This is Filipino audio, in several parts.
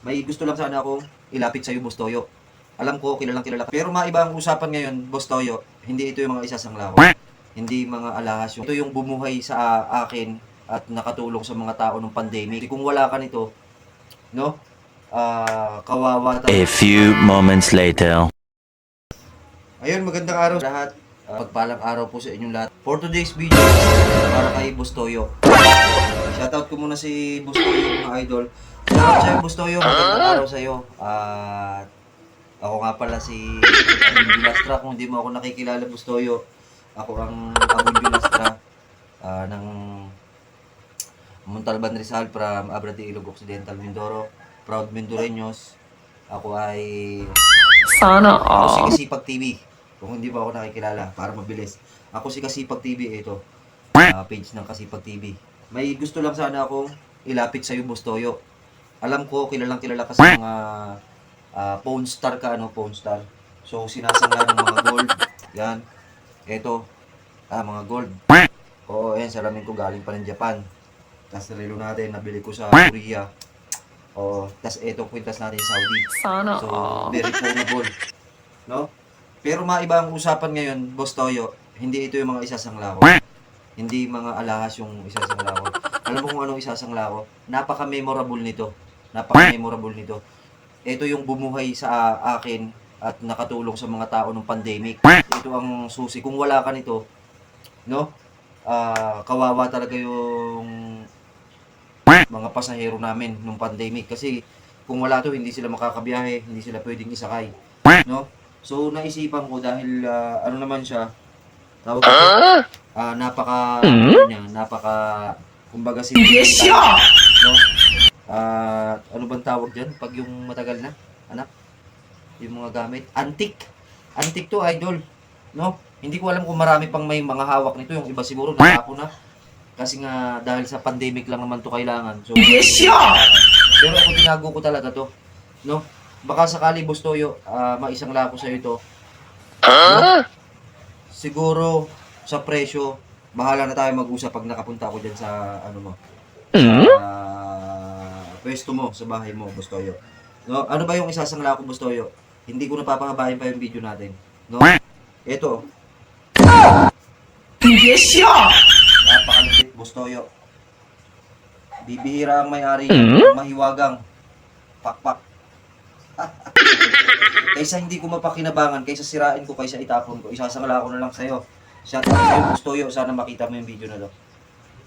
May gusto lang sana akong ilapit sa'yo, Boss Toyo. Alam ko, kilalang kilala ka. Pero maiba ang usapan ngayon, Boss Toyo. Hindi ito yung mga isasanglaw. Hindi mga alahas. Ito yung bumuhay sa akin at nakatulong sa mga tao ng pandemic. Kung wala ka nito, no? Kawawa talaga. A few moments later. Ayun, magandang araw sa lahat. Pagpalang araw po sa inyong lahat. For today's video, para kay Boss Toyo. Shoutout ko muna si Boss Toyo, mga idol. Shoutout sa'yo, Boss Toyo. Magandang araw sa'yo. At ako nga pala si Abun Bilastra. Kung hindi mo ako nakikilala, Boss Toyo, ako ang Abun Bilastra ng Montalban Rizal from Abrati Ilog Occidental, Mindoro. Proud Mindoreños. Ako ay Sana Ako si all. Kasipag TV. Kung hindi ba ako nakikilala, para mabilis. Ako si Kasipag TV, ito. Page ng Kasipag TV. May gusto lang sana akong ilapit sa'yo, Boss Toyo. Alam ko, kilalang kilala ka sa mga phone star ka, phone star. So, sinasangla ng mga gold. Yan. Ito. Mga gold. Oo, yan. Salamin ko galing pa ng Japan. Tapos relo natin, nabili ko sa Korea. Oo. Tapos ito, kwintas natin sa Saudi. Sana So, all. very phonable. No? Pero maiba ang usapan ngayon, Boss Toyo. Hindi ito yung mga isasangla ko. Hindi mga alahas yung isasangla ko. Alam mo kung anong isasangla ko? Napaka-memorable nito. Napaka-memorable nito. Ito yung bumuhay sa akin at nakatulong sa mga tao ng pandemic. Ito ang susi. Kung wala ka nito, no? Kawawa talaga yung mga pasahero namin nung pandemic. Kasi kung wala to, hindi sila makakabiyahe, hindi sila pwedeng isakay. No? So, naisipan ko dahil ano naman siya, tawag ko, napaka, kumbaga si no? Ano bang tawag dyan? Pag yung matagal na, anak, yung mga gamit, antique. Antique to, idol. No? Hindi ko alam kung marami pang may mga hawak nito. Yung iba siguro natapon na. Kasi nga, dahil sa pandemic lang naman to kailangan. So, pero ako tinago ko talaga to. No? Baka sakali, Boss Toyo, maisangla ko sa'yo ito. No? Siguro, sa presyo, bahala na tayo mag-usap pag nakapunta ako dyan sa, pwesto mo, sa bahay mo, Boss Toyo. No? Ano ba yung isasangla ko, Boss Toyo? Hindi ko napapahabain pa yung video natin. No? Ito. Napakalupit, Boss Toyo. Bibihira ang may-ari niya, mahiwagang. Pakpak. Kaysa hindi ko mapakinabangan, kaysa sirain ko, kaysa itapon ko, isasangla ko na lang sa'yo. Shoutout sa'yo, Boss Toyo. Sana makita mo yung video na to.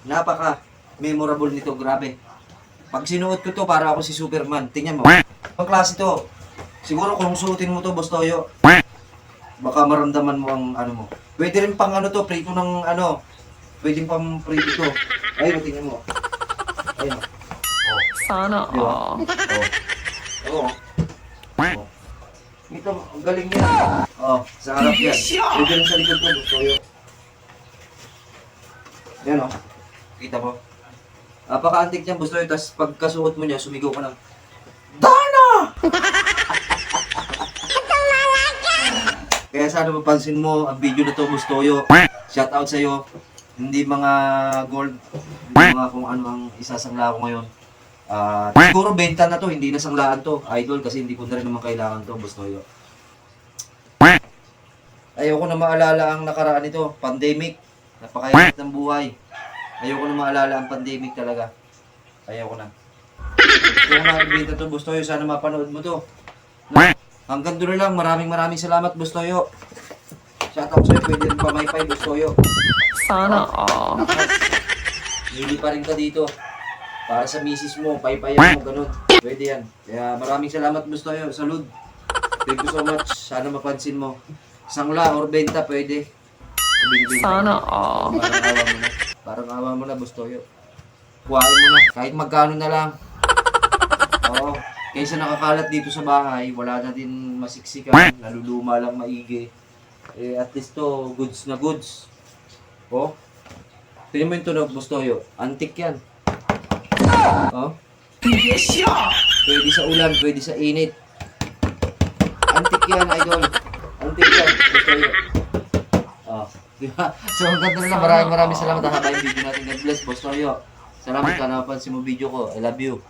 Napaka-memorable nito, grabe. Pag sinuot ko to, para ako si Superman. Tingnan mo. Ang klase to. Siguro kung suotin mo to, Boss Toyo, baka maramdaman mo ang mo. Pwede rin pang to, prito ng pwede pang prito to. Ayun, tingnan mo. Ayun. Oh. Sana Di ba? all. Oo. Ito, ang galing niya. Sa harap yan. Pwede rin sa likod ko, Boss Toyo. Yan Kita mo. Napaka-antik niyan, Boss Toyo. Tapos pagkasuot mo niya, sumigaw ka ng Dana! Kaya sana mapansin mo ang video na to, Boss Toyo. Shout out sa'yo. Hindi mga gold, hindi mga kung ano ang isasangla ko ngayon. Siguro benta na to, hindi na sanglaan to, idol, kasi hindi ko na rin naman kailangan to, Boss Toyo. Ayoko na maalala ang nakaraan nito, pandemic. Napakahirap ng buhay. Ayoko na maalala ang pandemic talaga. Ayoko na. Kung nakibenta to, Boss Toyo, sana mapanood mo to. No? Hanggang doon na lang, maraming salamat, Boss Toyo. Shoutout sa'yo, pwede rin pamaypay, Boss Toyo. Sana all. Hindi pa rin ka dito. Para sa misis mo, paypayan mo, ganun. Pwede yan. Kaya maraming salamat, Boss Toyo. Salud. Thank you so much. Sana mapansin mo. Sangla or benta, pwede. Sana all. Parang awa mo na, Boss Toyo. Kuhain mo na. Kahit magkano na lang. Oo. Kaysa nakakalat dito sa bahay, wala na din masiksikan. Naluluma lang maigi. At least to, goods na goods. Tingnan mo yung tunog, Boss Toyo. Antik yan. Pwede sa ulan, pwede sa init. Antik yan, idol. Antik yan, Boss Toyo. Diba? So hanggang na lang. Maraming salamat. Haba yung video natin. God bless, Boss Toyo. Salamat ka na napansin mo video ko. I love you.